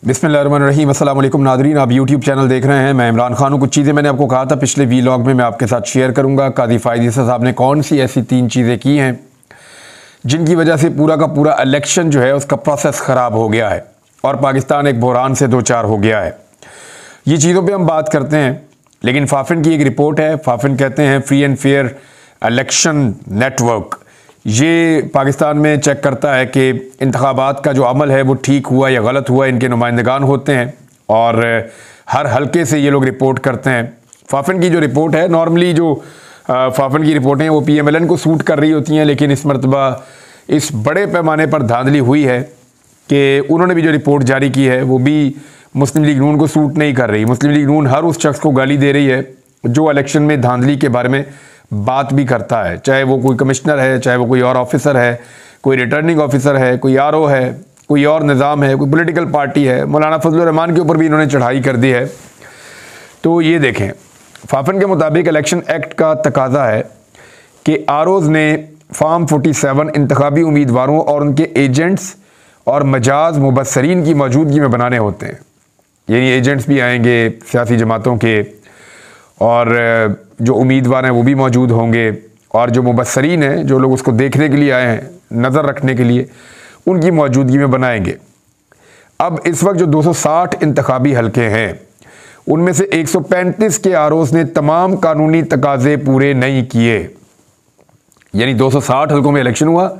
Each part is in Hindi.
बिस्मिल्लाहिर्रहमानिर्रहीम। अस्सलाम वालेकुम नादरीन, आप यूट्यूब चैनल देख रहे हैं। मैं इमरान खान हूँ। कुछ चीज़ें मैंने आपको कहा था पिछले वीलॉग में मैं आपके साथ शेयर करूँगा। काजी फ़ायद ईसा साहब ने कौन सी ऐसी 3 चीज़ें की हैं जिनकी वजह से पूरा का पूरा इलेक्शन जो है उसका प्रोसेस ख़राब हो गया है और पाकिस्तान एक बहरान से दो चार हो गया है। ये चीज़ों पर हम बात करते हैं, लेकिन फाफिन की एक रिपोर्ट है। फाफिन कहते हैं free and fair election network, ये पाकिस्तान में चेक करता है कि इंतखाबात का जो अमल है वो ठीक हुआ या गलत हुआ। इनके नुमाइंदगान होते हैं और हर हल्के से ये लोग रिपोर्ट करते हैं। फाफिन की जो रिपोर्ट है, नॉर्मली जो फाफिन की रिपोर्टें वो PMLN को सूट कर रही होती हैं, लेकिन इस मरतबा इस बड़े पैमाने पर धांधली हुई है कि उन्होंने भी जो रिपोर्ट जारी की है वो भी मुस्लिम लीग नून को सूट नहीं कर रही। मुस्लिम लीग नून हर उस शख्स को गाली दे रही है जो इलेक्शन में धांधली के बारे में बात भी करता है, चाहे वो कोई कमिश्नर है, चाहे वो कोई और ऑफिसर है, कोई रिटर्निंग ऑफिसर है, कोई RO है, कोई और निज़ाम है, कोई पॉलिटिकल पार्टी है। मौलाना फजलुर रहमान के ऊपर भी इन्होंने चढ़ाई कर दी है। तो ये देखें, फाफिन के मुताबिक इलेक्शन एक्ट का तकाजा है कि ROs ने फॉर्म 47 इंतखाबी उम्मीदवारों और उनके एजेंट्स और मजाज मुबस्सरीन की मौजूदगी में बनाने होते हैं। यानी एजेंट्स भी आएंगे सियासी जमातों के, और जो उम्मीदवार हैं वो भी मौजूद होंगे, और जो मुबस्सरीन हैं, जो लोग उसको देखने के लिए आए हैं, नज़र रखने के लिए, उनकी मौजूदगी में बनाएंगे। अब इस वक्त जो 260 इंतखाबी हलके हैं उनमें से 135 के ROs ने तमाम कानूनी तकाजे पूरे नहीं किए। यानी 260 हलकों में इलेक्शन हुआ,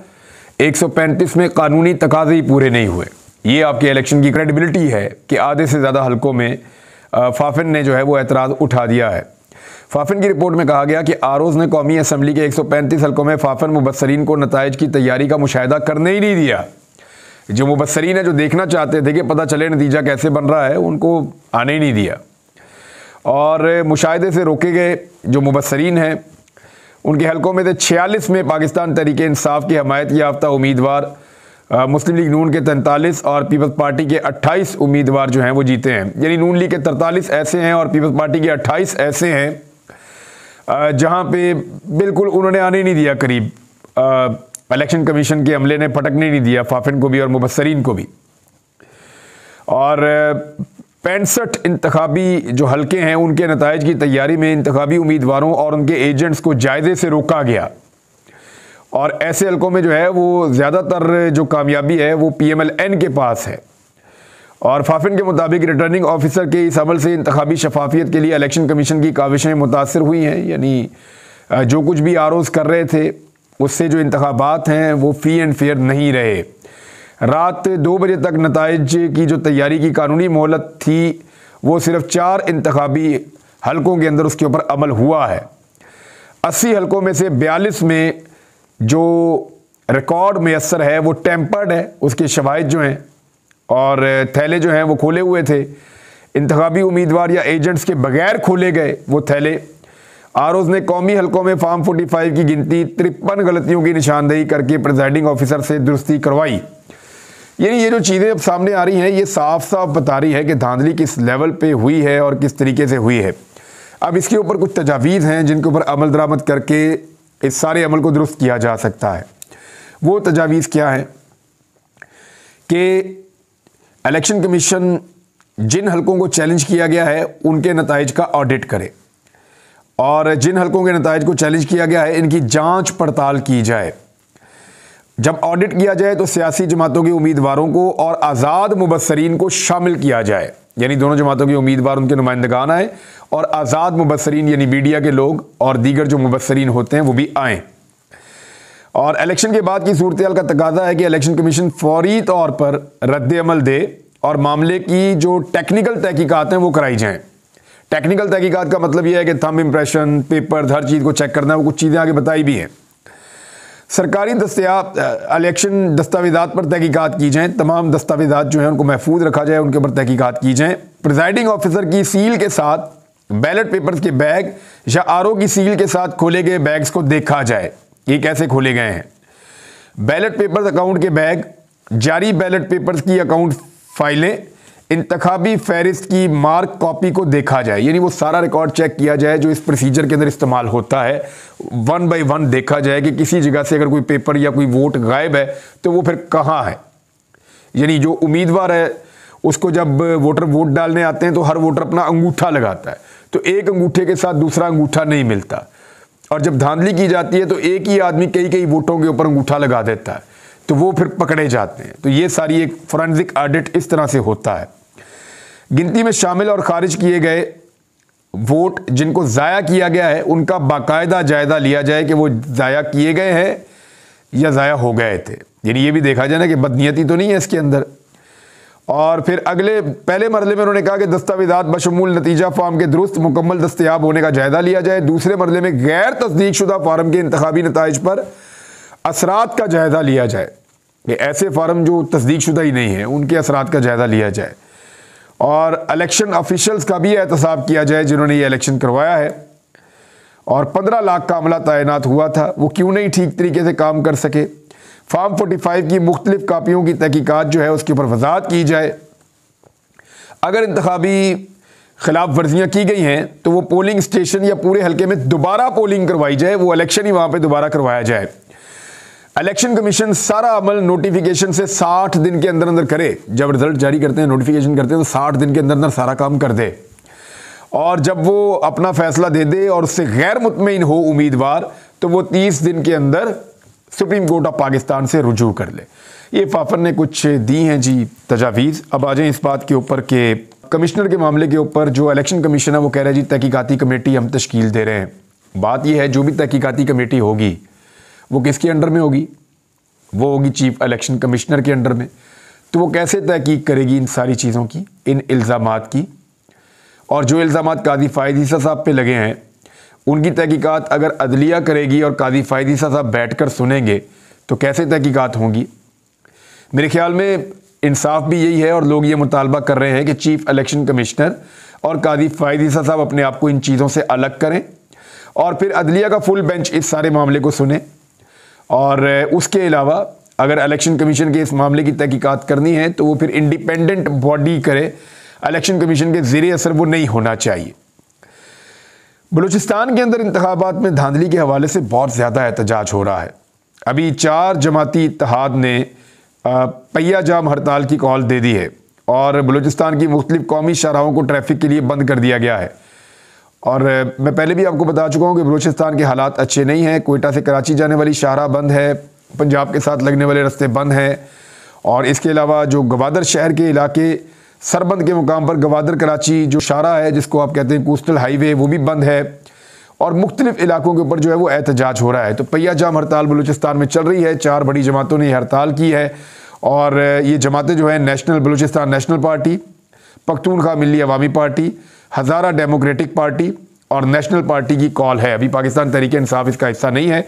135 में कानूनी तकाजे ही पूरे नहीं हुए। ये आपके इलेक्शन की क्रेडिबिलिटी है कि आधे से ज़्यादा हलकों में फाफिन ने जो है वो एतराज़ उठा दिया है। फाफिन की रिपोर्ट में कहा गया कि ROs ने कौमी असम्बली के 135 हलकों में फाफिन मुबस्सरीन को नताइज की तैयारी का मुशाहिदा करने ही नहीं दिया। जो मुबस्सरीन है, जो देखना चाहते थे कि पता चले नतीजा कैसे बन रहा है, उनको आने ही नहीं दिया और मुशाहिदे से रोके गए। जो मुबस्सरीन हैं उनके हलकों में से 46 में पाकिस्तान तहरीक-ए-इंसाफ की हमायत याफ्ता उम्मीदवार मुस्लिम लीग नून के 43 और पीपल्स पार्टी के 28 उम्मीदवार जो हैं वो जीते हैं। यानी नून लीग के 43 ऐसे हैं और पीपल्स पार्टी के 28 ऐसे हैं जहां पे बिल्कुल उन्होंने आने नहीं दिया करीब। इलेक्शन कमीशन के अमले ने फटकने नहीं दिया फाफिन को भी और मुबस्सरीन को भी। और 65 इंतखाबी जो हलके हैं उनके नताइज की तैयारी में इंतखाबी उम्मीदवारों और उनके एजेंट्स को जायजे से रोका गया, और ऐसे हलकों में जो है वो ज़्यादातर जो कामयाबी है वो PMLN के पास है। और फाफिन के मुताबिक रिटर्निंग ऑफिसर के इस अमल से इंतखाबी शफाफियत के लिए इलेक्शन कमीशन की काविशें मुतासर हुई हैं। यानी जो कुछ भी ROs कर रहे थे उससे जो इंतखाबात हैं वो फ्री एंड फेयर नहीं रहे। रात 2 बजे तक नताइज की जो तैयारी की कानूनी मोहलत थी वो सिर्फ 4 इंतखाबी हलकों के अंदर उसके ऊपर अमल हुआ है। 80 हलकों में से 42 में जो रिकॉर्ड मैसर है वो टेम्पर्ड है, उसके शवाहिद जो हैं और थैले जो हैं वो खोले हुए थे। इंतखाबी उम्मीदवार या एजेंट्स के बगैर खोले गए वो थैले। ROs ने कौमी हलकों में फॉर्म 45 की गिनती 53 गलतियों की निशानदेही करके प्रिजाइडिंग ऑफिसर से दुरुस्ती करवाई। यानी ये जो चीज़ें अब सामने आ रही हैं ये साफ साफ बता रही है कि धांधली किस लेवल पे हुई है और किस तरीके से हुई है। अब इसके ऊपर कुछ तजावीज़ हैं जिनके ऊपर अमल दरामद करके इस सारे अमल को दुरुस्त किया जा सकता है। वो तजावीज़ क्या है कि इलेक्शन कमीशन जिन हलकों को चैलेंज किया गया है उनके नताइज का ऑडिट करे, और जिन हलकों के नताइज को चैलेंज किया गया है इनकी जांच पड़ताल की जाए। जब ऑडिट किया जाए तो सियासी जमातों के उम्मीदवारों को और आज़ाद मुबस्सरीन को शामिल किया जाए। यानी दोनों जमातों के उम्मीदवार, उनके नुमाइंदगान आए, और आज़ाद मुबस्सरीन यानी मीडिया के लोग और दीगर जो मुबस्सरीन होते हैं वो भी आएँ। और इलेक्शन के बाद की सूरत हाल का तकाजा है कि इलेक्शन कमीशन फौरी तौर पर रद्द अमल दे और मामले की जो टेक्निकल तहकीकात हैं वो कराई जाएँ। टेक्निकल तहकीकात का मतलब यह है कि थंब इम्प्रेशन, पेपर, हर चीज़ को चेक करना है। वो कुछ चीज़ें आगे बताई भी हैं। सरकारी दस्तयाब इलेक्शन दस्तावेज़ात पर तहकीकात की जाएँ, तमाम दस्तावेज़ात जो हैं उनको महफूज रखा जाए, उनके ऊपर तहकीकात की जाएँ। प्रिजाइडिंग ऑफिसर की सील के साथ बैलेट पेपर्स के बैग या RO की सील के साथ खोले गए बैग्स को देखा जाए, ये कैसे खोले गए हैं। बैलेट पेपर्स अकाउंट के बैग, जारी बैलेट पेपर्स की अकाउंट फाइलें, इंतखाबी फहरिस्त की मार्क कॉपी को देखा जाए। यानी वो सारा रिकॉर्ड चेक किया जाए जो इस प्रोसीजर के अंदर इस्तेमाल होता है। 1 बाय 1 देखा जाए कि किसी जगह से अगर कोई पेपर या कोई वोट गायब है तो वो फिर कहाँ है। यानी जो उम्मीदवार है उसको जब वोटर वोट डालने आते हैं तो हर वोटर अपना अंगूठा लगाता है, तो एक अंगूठे के साथ दूसरा अंगूठा नहीं मिलता। और जब धांधली की जाती है तो एक ही आदमी कई कई वोटों के ऊपर अंगूठा लगा देता है, तो वो फिर पकड़े जाते हैं। तो ये सारी एक फोरेंसिक ऑडिट इस तरह से होता है। गिनती में शामिल और खारिज किए गए वोट जिनको ज़ाया किया गया है उनका बाकायदा जायज़ा लिया जाए कि वो ज़ाया किए गए हैं या ज़ाया हो गए थे, यानी ये भी देखा जाए ना कि बदनीयती तो नहीं है इसके अंदर। और फिर पहले मरले में उन्होंने कहा कि दस्तावेज़ात बशमूल नतीजा फार्म के दुरुस्त मुकम्मल दस्तयाब होने का जायज़ा लिया जाए। दूसरे मरले में गैर तस्दीक शुदा फार्म के इंतखाबी नताइज पर असरात का जायज़ा लिया जाए, कि ऐसे फार्म जो तस्दीक शुदा ही नहीं है उनके असरात का जायज़ा लिया जाए। और इलेक्शन ऑफिशल्स का भी एहतसाब किया जाए जिन्होंने ये इलेक्शन करवाया है। और 15 लाख का अमला तैनात हुआ था, वो क्यों नहीं ठीक तरीके से काम कर सके। फार्म 45 की मुख्तलिफ कापियों की तहकीकात जो है उसके ऊपर वजाहत की जाए। अगर इंतखाबी खिलाफ वर्जियाँ की गई हैं तो वो पोलिंग स्टेशन या पूरे हल्के में दोबारा पोलिंग करवाई जाए, वो इलेक्शन ही वहाँ पर दोबारा करवाया जाए। इलेक्शन कमीशन सारा अमल नोटिफिकेशन से 60 दिन के अंदर अंदर करे। जब रिजल्ट जारी करते हैं, नोटिफिकेशन करते हैं, तो 60 दिन के अंदर अंदर सारा काम कर दे। और जब वो अपना फैसला दे दे और उससे गैर मुतमईन हो उम्मीदवार, तो वो 30 दिन के अंदर सुप्रीम कोर्ट ऑफ पाकिस्तान से रुजू कर ले। ये फाफर ने कुछ दी हैं जी तजावीज़। अब आ जाए इस बात के ऊपर कि कमिश्नर के मामले के ऊपर जो इलेक्शन कमीशन है वो कह रहा है जी तहकीकाती कमेटी हम तश्कील दे रहे हैं। बात यह है जो भी तहकीकाती कमेटी होगी वो किसके अंडर में होगी? वो होगी चीफ इलेक्शन कमिश्नर के अंडर में। तो वो कैसे तहकीक करेगी इन सारी चीज़ों की, इन इल्ज़ामात की? और जो इल्ज़ामात काजी फ़ायद ईसा साहब पे लगे हैं उनकी तहकीकात अगर अदलिया करेगी और काजी फ़ायद ईसा साहब बैठ कर सुनेंगे तो कैसे तहकीकात होंगी? मेरे ख्याल में इंसाफ भी यही है और लोग ये मुतालबा कर रहे हैं कि चीफ इलेक्शन कमिश्नर और काजी फ़ायद ईसा साहब अपने आप को इन चीज़ों से अलग करें और फिर अदलिया का फुल बेंच इस सारे मामले को सुने। और उसके अलावा अगर इलेक्शन कमीशन के इस मामले की तहकीकात करनी है तो वो फिर इंडिपेंडेंट बॉडी करे, इलेक्शन कमीशन के ज़ेरे असर वो नहीं होना चाहिए। बलूचिस्तान के अंदर इंतखाबात में धांधली के हवाले से बहुत ज़्यादा एहतजाज हो रहा है। अभी 4 जमाती इत्तेहाद ने पहिया जाम हड़ताल की कॉल दे दी है और बलूचिस्तान की मुख्तलिफ कौमी शाहराहों को ट्रैफिक के लिए बंद कर दिया गया है। और मैं पहले भी आपको बता चुका हूँ कि बलूचिस्तान के हालात अच्छे नहीं हैं। कोयटा से कराची जाने वाली शाहराह बंद है, पंजाब के साथ लगने वाले रास्ते बंद हैं और इसके अलावा जो गवादर शहर के इलाके सरबंद के मुकाम पर गवादर कराची जो शाहराह है जिसको आप कहते हैं कोस्टल हाईवे, वो भी बंद है और मुख्तलिफ इलाकों के ऊपर जो है वो एहतजाज हो रहा है। तो पहिया जाम हड़ताल बलूचिस्तान में चल रही है। 4 बड़ी जमातों ने हड़ताल की है और ये जमातें जो है national Balochistan national party, Pakhtunkhwa Milli Awami party, Hazara democratic party और नेशनल पार्टी की कॉल है। अभी पाकिस्तान तहरीक इंसाफ इसका हिस्सा नहीं है।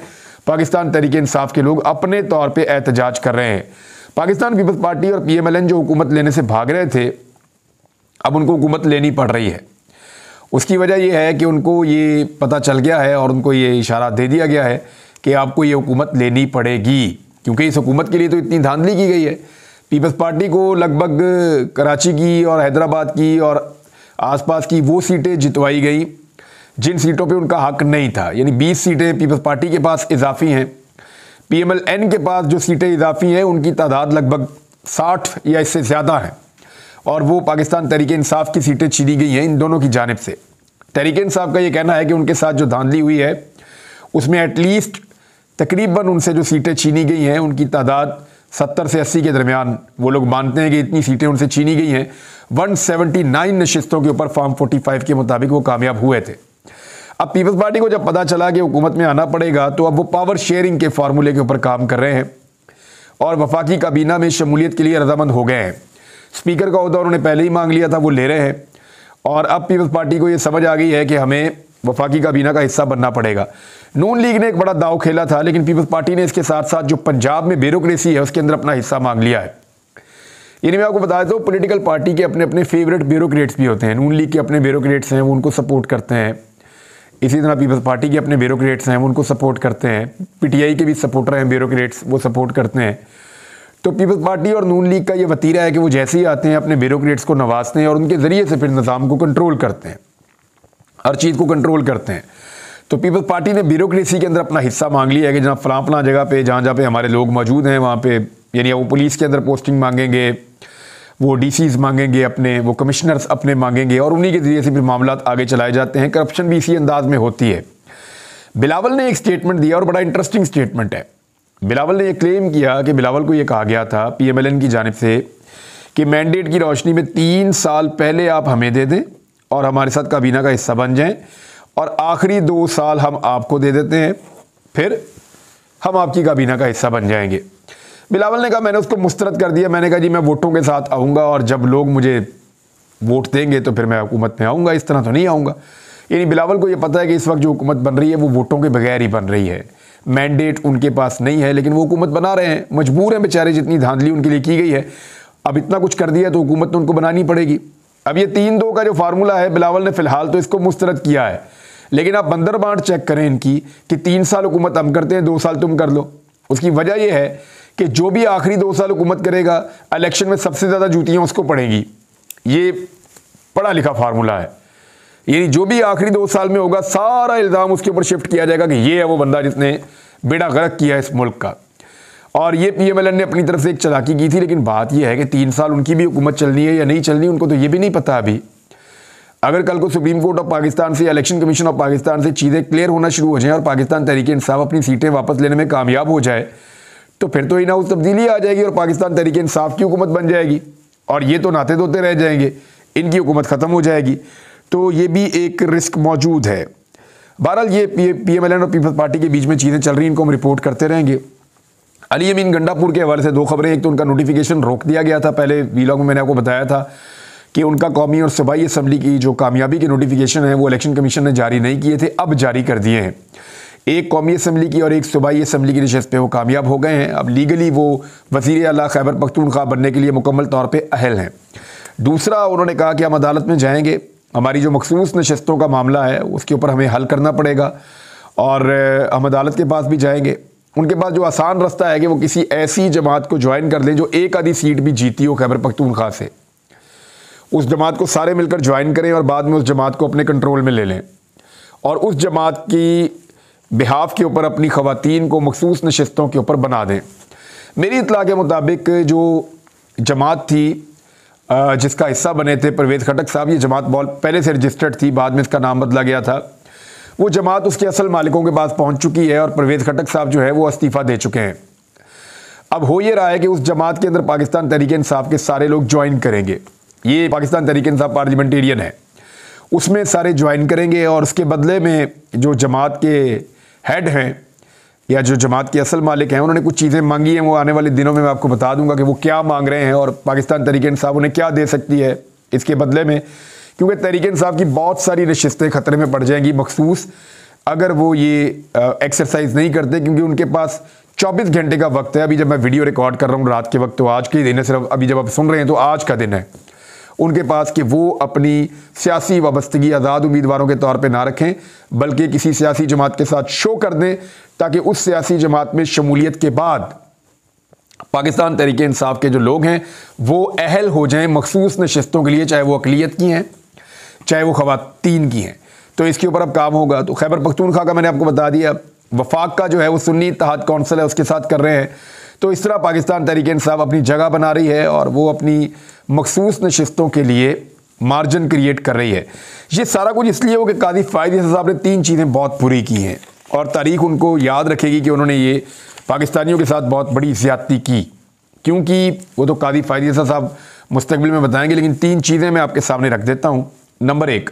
पाकिस्तान तहरीक इंसाफ के लोग अपने तौर पे एहतजाज कर रहे हैं। पाकिस्तान पीपल्स पार्टी और PMLN जो हुकूमत लेने से भाग रहे थे, अब उनको हुकूमत लेनी पड़ रही है। उसकी वजह यह है कि उनको ये पता चल गया है और उनको ये इशारा दे दिया गया है कि आपको ये हुकूमत लेनी पड़ेगी, क्योंकि इस हुकूमत के लिए तो इतनी धांधली की गई है। पीपल्स पार्टी को लगभग कराची की और हैदराबाद की और आसपास की वो सीटें जितवाई गई जिन सीटों पे उनका हक नहीं था, यानी 20 सीटें पीपल्स पार्टी के पास इजाफी हैं। PMLN के पास जो सीटें इजाफी हैं उनकी तादाद लगभग 60 या इससे ज़्यादा है और वो पाकिस्तान तहरीक इंसाफ की सीटें छीनी गई हैं इन दोनों की जानिब से। तहरीक इंसाफ का ये कहना है कि उनके साथ जो धांधली हुई है उसमें एटलीस्ट तकरीबन उनसे जो सीटें छीनी गई हैं उनकी तादाद 70 से 80 के दरमियान वो लोग मानते हैं कि इतनी सीटें उनसे छीनी गई हैं। 179 नशिस्तों के ऊपर फॉर्म 45 के मुताबिक वो कामयाब हुए थे। अब पीपल्स पार्टी को जब पता चला कि हुकूमत में आना पड़ेगा तो अब वो पावर शेयरिंग के फार्मूले के ऊपर काम कर रहे हैं और वफाकी काबीना में शमूलियत के लिए रजामंद हो गए हैं। स्पीकर का ओहदा उन्होंने पहले ही मांग लिया था, वो ले रहे हैं और अब पीपल्स पार्टी को ये समझ आ गई है कि हमें वफाकी काबीना का हिस्सा बनना पड़ेगा। नून लीग ने एक बड़ा दाव खेला था लेकिन पीपल्स पार्टी ने इसके साथ साथ जो पंजाब में ब्यूरोक्रेसी है उसके अंदर अपना हिस्सा मांग लिया है। यानी मैं आपको बता देता हूँ पॉलिटिकल पार्टी के अपने अपने फेवरेट ब्यूरोक्रेट्स भी होते हैं। नून लीग के अपने ब्यूरोक्रेट्स हैं वो उनको सपोर्ट करते हैं, इसी तरह पीपल्स पार्टी के अपने ब्यूरोक्रेट्स हैं वो उनको सपोर्ट करते हैं, PTI के भी सपोर्टर हैं ब्यूरोक्रेट्स, वो सपोर्ट करते हैं। तो पीपल्स पार्टी और नून लीग का ये वतीरा है कि वो जैसे ही आते हैं अपने ब्यूरोक्रेट्स को नवाजते हैं और उनके ज़रिए से फिर निज़ाम को कंट्रोल करते हैं, हर चीज़ को कंट्रोल करते हैं। तो पीपल्स पार्टी ने ब्यूरोक्रेसी के अंदर अपना हिस्सा मांग लिया है कि जहाँ फलां जगह पे जहाँ पे हमारे लोग मौजूद हैं वहाँ पे, यानी वो पुलिस के अंदर पोस्टिंग मांगेंगे वो डीसीज मांगेंगे अपने, वो कमिश्नर्स अपने मांगेंगे और उन्हीं के ज़रिए से फिर मामला आगे चलाए जाते हैं। करप्शन भी इसी अंदाज में होती है। बिलावल ने एक स्टेटमेंट दिया और बड़ा इंटरेस्टिंग स्टेटमेंट है। बिलावल ने यह क्लेम किया कि बिलावल को यह कहा गया था PMLN की जानिब से कि मैंडेट की रोशनी में 3 साल पहले आप हमें दे दें और हमारे साथ काबीना का हिस्सा बन जाएं और आखिरी 2 साल हम आपको दे देते हैं, फिर हम आपकी काबीना का हिस्सा बन जाएंगे। बिलावल ने कहा, मैंने उसको मुस्तरद कर दिया। मैंने कहा जी मैं वोटों के साथ आऊँगा और जब लोग मुझे वोट देंगे तो फिर मैं हुकूमत में आऊँगा, इस तरह तो नहीं आऊँगा। यानी बिलावल को ये पता है कि इस वक्त जो हुकूमत बन रही है वो वोटों के बगैर ही बन रही है। मैंडेट उनके पास नहीं है लेकिन वो हुकूमत बना रहे हैं, मजबूर हैं बेचारे, जितनी धांधली उनके लिए की गई है। अब इतना कुछ कर दिया तो हुकूमत तो उनको बनानी पड़ेगी। अब ये 3-2 का जो फार्मूला है, बिलावल ने फिलहाल तो इसको मुस्तरद किया है, लेकिन आप बंदर बांट चेक करें इनकी कि 3 साल हुकूमत हम करते हैं, 2 साल तुम कर लो। उसकी वजह यह है कि जो भी आखिरी 2 साल हुकूमत करेगा, इलेक्शन में सबसे ज़्यादा जूतियाँ उसको पड़ेंगी। ये पढ़ा लिखा फार्मूला है। यानी जो भी आखिरी 2 साल में होगा, सारा इल्ज़ाम उसके ऊपर शिफ्ट किया जाएगा कि ये है वो बंदा जिसने बेड़ा गर्क किया इस मुल्क का। और ये PMLN ने अपनी तरफ से एक चालाकी की थी, लेकिन बात यह है कि 3 साल उनकी भी हुकूमत चलनी है या नहीं चलनी, उनको तो ये भी नहीं पता अभी। अगर कल को सुप्रीम कोर्ट ऑफ पाकिस्तान से, इलेक्शन कमीशन ऑफ पाकिस्तान से चीज़ें क्लियर होना शुरू हो जाएं और पाकिस्तान तहरीक इंसाफ अपनी सीटें वापस लेने में कामयाब हो जाए, तो फिर तो इन हाउस तब्दीली आ जाएगी और पाकिस्तान तहरीक इंसाफ की हुकूमत बन जाएगी और ये तो नाते धोते रह जाएंगे, इनकी हुकूमत ख़त्म हो जाएगी। तो ये भी एक रिस्क मौजूद है। बहरहाल ये PMLN और पीपल्स पार्टी के बीच में चीज़ें चल रही हैं, इनको हम रिपोर्ट करते रहेंगे। अली अमीन गंडापुर के हवाले से 2 खबरें। एक तो उनका नोटिफिकेशन रोक दिया गया था, पहले वीलॉग में मैंने आपको बताया था कि उनका कौमी और सूबाई असम्बली की जो कामयाबी के नोटिफिकेशन है वो इलेक्शन कमीशन ने जारी नहीं किए थे, अब जारी कर दिए हैं। एक कौमी असम्बली की और एक सूबाई असम्बली की नशस्त पे वो कामयाब हो गए हैं। अब लीगली वो वज़ीर आला खैबर पख्तूनख्वा बनने के लिए मुकम्मल तौर पर अहल हैं। दूसरा, उन्होंने कहा कि हम अदालत में जाएंगे, हमारी जो मखसूस नशस्तों का मामला है उसके ऊपर हमें हल करना पड़ेगा और हम अदालत के पास भी जाएंगे। उनके पास जो आसान रास्ता है कि वो किसी ऐसी जमात को ज्वाइन कर लें जो एक आधी सीट भी जीती हो खैबर पख्तूनख्वा से, उस जमात को सारे मिलकर ज्वाइन करें और बाद में उस जमात को अपने कंट्रोल में ले लें और उस जमात की बिहाफ के ऊपर अपनी ख़वातीन को मखसूस नशस्तों के ऊपर बना दें। मेरी इत्तला के मुताबिक जो जमात थी जिसका हिस्सा बने थे परवेज़ खटक साहब, ये जमात बहुत पहले से रजिस्टर्ड थी, बाद में इसका नाम बदला गया था। वो जमात उसके असल मालिकों के पास पहुंच चुकी है और परवेज़ खटक साहब जो है वो इस्तीफ़ा दे चुके हैं। अब हो ये रहा है कि उस जमात के अंदर पाकिस्तान तहरीक इंसाफ के सारे लोग ज्वाइन करेंगे। ये पाकिस्तान तहरीक इंसाफ पार्लियामेंटेरियन है, उसमें सारे ज्वाइन करेंगे और उसके बदले में जो जमात के हेड हैं या जो जमात के असल मालिक हैं उन्होंने कुछ चीज़ें मांगी हैं। वो आने वाले दिनों में मैं आपको बता दूंगा कि वो क्या मांग रहे हैं और पाकिस्तान तहरीक इंसाफ उन्हें क्या दे सकती है इसके बदले में, क्योंकि तहरीक इंसाफ की बहुत सारी नशिस्तें ख़तरे में पड़ जाएंगी मखसूस अगर वो ये एक्सरसाइज नहीं करते, क्योंकि उनके पास 24 घंटे का वक्त है। अभी जब मैं वीडियो रिकॉर्ड कर रहा हूँ रात के वक्त, तो आज के दिन है, सिर्फ अभी जब आप सुन रहे हैं तो आज का दिन है उनके पास कि वो अपनी सियासी वाबस्तगी आज़ाद उम्मीदवारों के तौर पे ना रखें, बल्कि किसी सियासी जमात के साथ शो कर दें ताकि उस सियासी जमात में शमूलियत के बाद पाकिस्तान तहरीक इंसाफ के जो लोग हैं वो अहल हो जाएं मखसूस नशस्तों के लिए, चाहे वो अकलियत की हैं चाहे वो ख़वातीन की हैं। तो इसके ऊपर अब काम होगा। तो खैबर पख्तूनख्वा का मैंने आपको बता दिया, वफाक का जो है वो सुन्नी इत्तेहाद कौंसिल है उसके साथ कर रहे हैं। तो इस तरह पाकिस्तान तहरीक इंसाफ अपनी जगह बना रही है और वो अपनी मखसूस नशिस्तों के लिए मार्जिन क्रिएट कर रही है। ये सारा कुछ इसलिए हो कि कादी फ़ायदी साहब ने 3 चीज़ें बहुत बुरी की हैं और तारीख उनको याद रखेगी कि उन्होंने ये पाकिस्तानियों के साथ बहुत बड़ी ज़्यादती की, क्योंकि वो तो कादी फ़ायदी साहब मुस्तकबिल में बताएंगे, लेकिन 3 चीज़ें मैं आपके सामने रख देता हूँ। नंबर 1,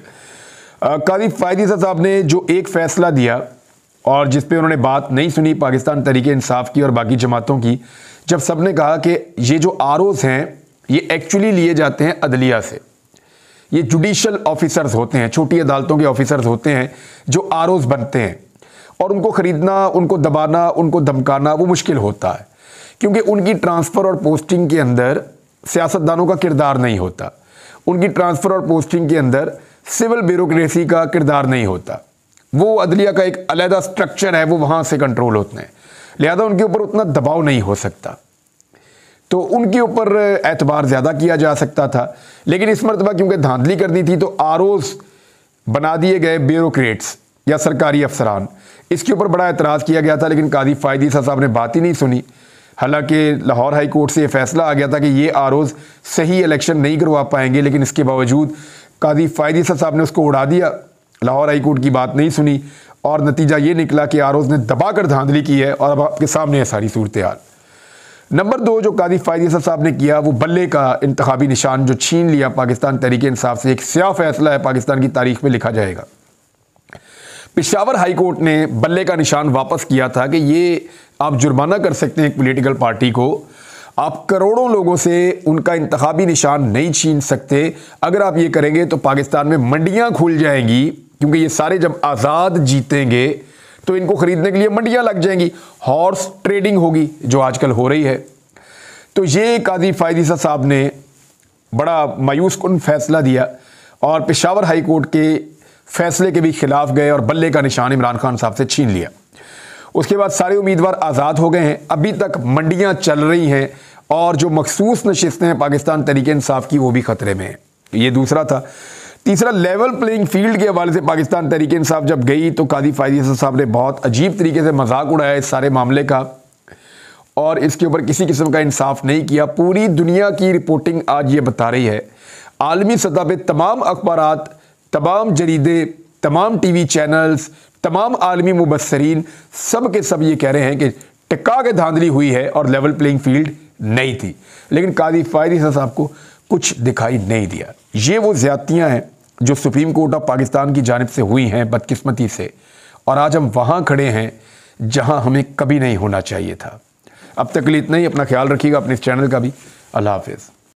कादी फ़ायदी साहब ने जो एक फ़ैसला दिया और जिस पे उन्होंने बात नहीं सुनी पाकिस्तान तहरीक इंसाफ की और बाकी जमातों की, जब सब ने कहा कि ये जो आरओज़ हैं ये एक्चुअली लिए जाते हैं अदलिया से, ये जुडिशल ऑफिसर्स होते हैं, छोटी अदालतों के ऑफिसर्स होते हैं जो आरओज़ बनते हैं और उनको ख़रीदना, उनको दबाना, उनको धमकाना वो मुश्किल होता है, क्योंकि उनकी ट्रांसफ़र और पोस्टिंग के अंदर सियासतदानों का किरदार नहीं होता, उनकी ट्रांसफ़र और पोस्टिंग के अंदर सिविल ब्यूरोक्रेसी का किरदार नहीं होता। वो अदलिया का एक अलहदा स्ट्रक्चर है, वो वहाँ से कंट्रोल होते हैं, लिहाजा उनके ऊपर उतना दबाव नहीं हो सकता, तो उनके ऊपर एतबार ज़्यादा किया जा सकता था। लेकिन इस मरतबा क्योंकि धांधली करनी थी तो आरओज़ बना दिए गए ब्यूरोक्रेट्स या सरकारी अफसरान, इसके ऊपर बड़ा एतराज़ किया गया था, लेकिन कादी फ़ायदी साहब ने बात ही नहीं सुनी। हालांकि लाहौर हाई कोर्ट से ये फैसला आ गया था कि ये आरओज़ सही इलेक्शन नहीं करवा पाएंगे, लेकिन इसके बावजूद कादी फ़ायद ईसा साहब ने उसको उड़ा दिया, लाहौर हाई कोर्ट की बात नहीं सुनी और नतीजा ये निकला कि आरओज़ ने दबाकर धांधली की है और अब आपके सामने है सारी सूरत हाल। नंबर 2 जो कादी फ़ायद ईसा साहब ने किया वो बल्ले का इंतखाबी निशान जो छीन लिया पाकिस्तान तहरीक इंसाफ से, एक स्याह फैसला है, पाकिस्तान की तारीख में लिखा जाएगा। पेशावर हाई कोर्ट ने बल्ले का निशान वापस किया था कि ये आप जुर्माना कर सकते हैं एक पॉलिटिकल पार्टी को, आप करोड़ों लोगों से उनका इंतखाबी निशान नहीं छीन सकते। अगर आप ये करेंगे तो पाकिस्तान में मंडियां खुल जाएंगी, क्योंकि ये सारे जब आज़ाद जीतेंगे तो इनको खरीदने के लिए मंडियां लग जाएंगी, हॉर्स ट्रेडिंग होगी जो आजकल हो रही है। तो ये कादी फ़ायद ईसा साहब ने बड़ा मायूस कुन फैसला दिया और पेशावर हाई कोर्ट के फैसले के भी खिलाफ गए और बल्ले का निशान इमरान खान साहब से छीन लिया। उसके बाद सारे उम्मीदवार आज़ाद हो गए हैं, अभी तक मंडियां चल रही हैं और जो मखसूस नशिस्तें हैं पाकिस्तान तहरीक इंसाफ की वो भी खतरे में हैं। ये दूसरा था। तीसरा, लेवल प्लेइंग फील्ड के हवाले से पाकिस्तान तहरीक इंसाफ जब गई तो कादी फ़ायद ईसा साहब ने बहुत अजीब तरीके से मजाक उड़ाया इस सारे मामले का और इसके ऊपर किसी किस्म का इंसाफ नहीं किया। पूरी दुनिया की रिपोर्टिंग आज ये बता रही है, आलमी सतह पे तमाम अखबारात, तमाम जरीदे, तमाम टीवी चैनल्स, तमाम आलमी मुबस्सरीन सब के सब ये कह रहे हैं कि टिक्का के धांधली हुई है और लेवल प्लेइंग फील्ड नहीं थी, लेकिन कादी फ़ायद ईसा साहब को कुछ दिखाई नहीं दिया। ये वो ज़्यादतियाँ हैं जो सुप्रीम कोर्ट ऑफ पाकिस्तान की जानिब से हुई हैं बदकिस्मती से, और आज हम वहाँ खड़े हैं जहाँ हमें कभी नहीं होना चाहिए था। अब तक के लिए इतना ही। अपना ख्याल रखिएगा, अपने इस चैनल का भी। अल्लाह हाफिज़।